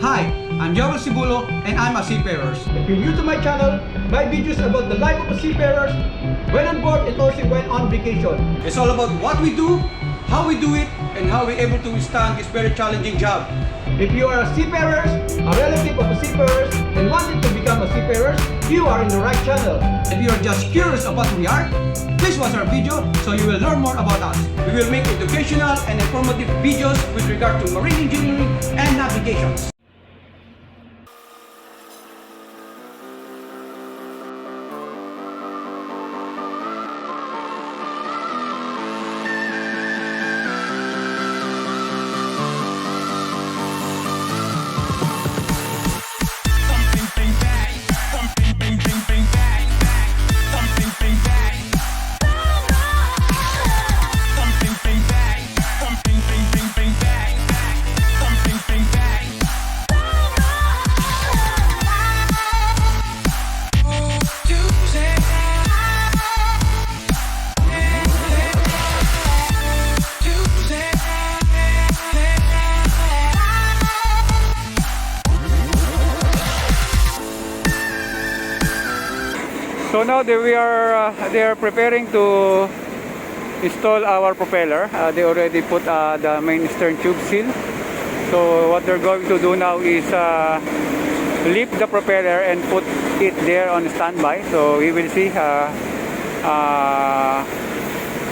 Hi, I'm Joel Cibulo and I'm a seafarer. If you're new to my channel, my videos about the life of a seafarer, when on board and also when on vacation. It's all about what we do, how we do it, and how we're able to withstand this very challenging job. If you are a seafarer, a relative of a seafarer, and wanting to become a seafarer, you are in the right channel. If you're just curious about who we are, please watch our video so you will learn more about us. We will make educational and informative videos with regard to marine engineering and navigation. So now they are preparing to install our propeller. They already put the main stern tube seal. So what they're going to do now is lift the propeller and put it there on standby. So we will see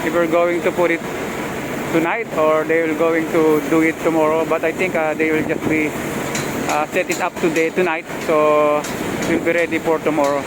if we're going to put it tonight or they will going to do it tomorrow. But I think they will just be set it up today tonight. So we'll be ready for tomorrow.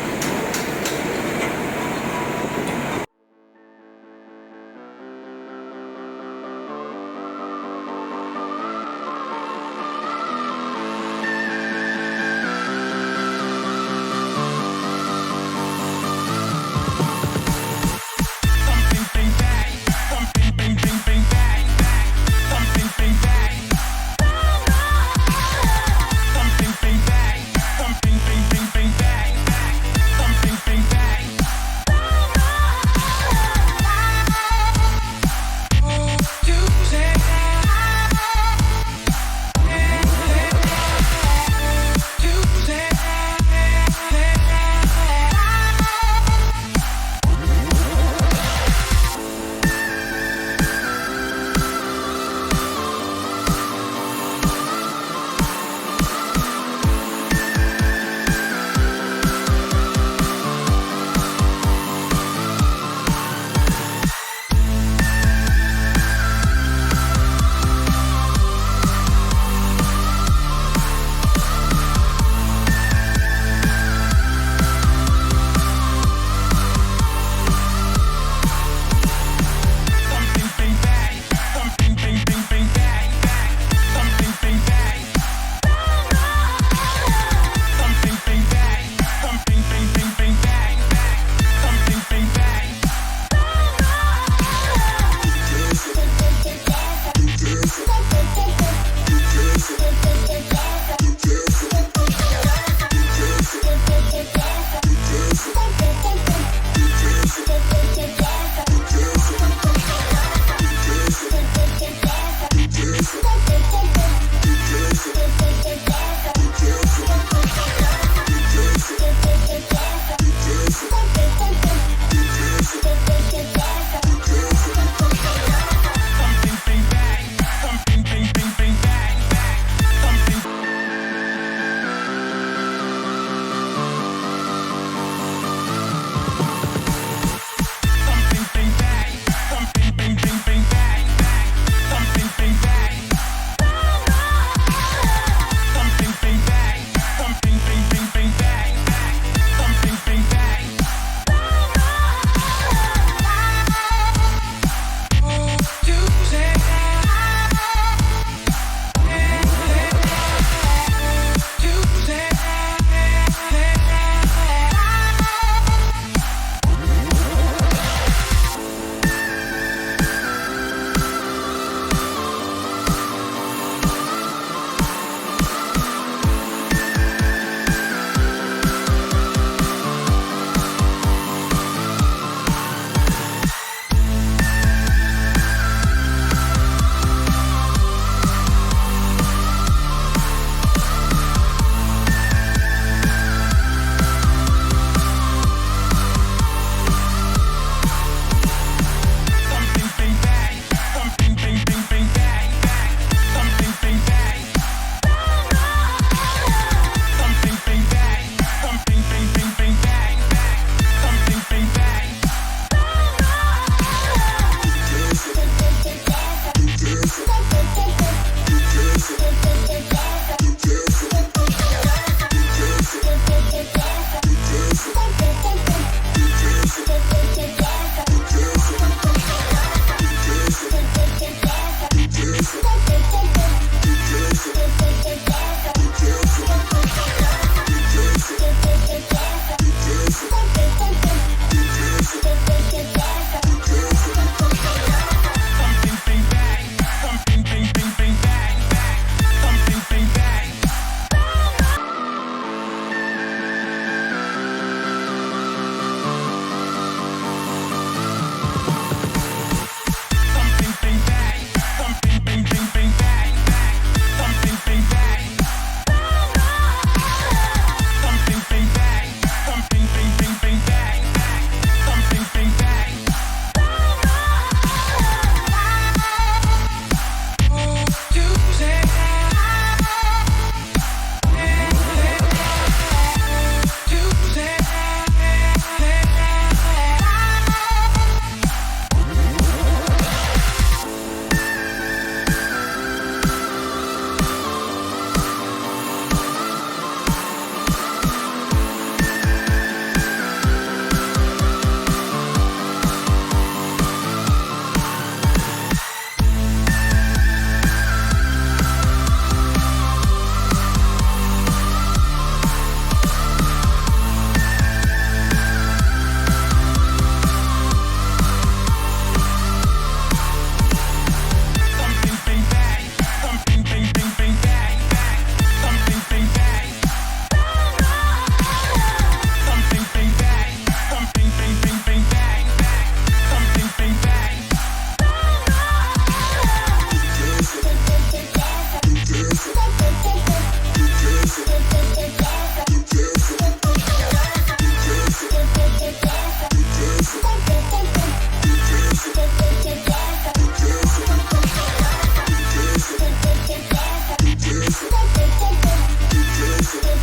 Thank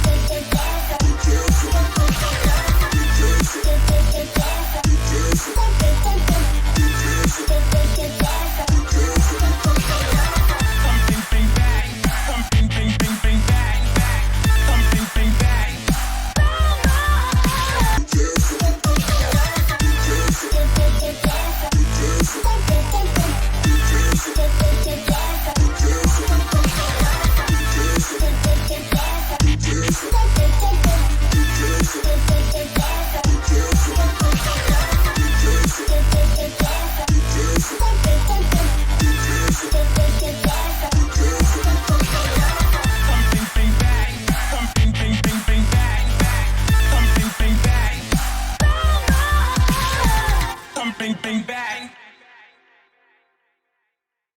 you.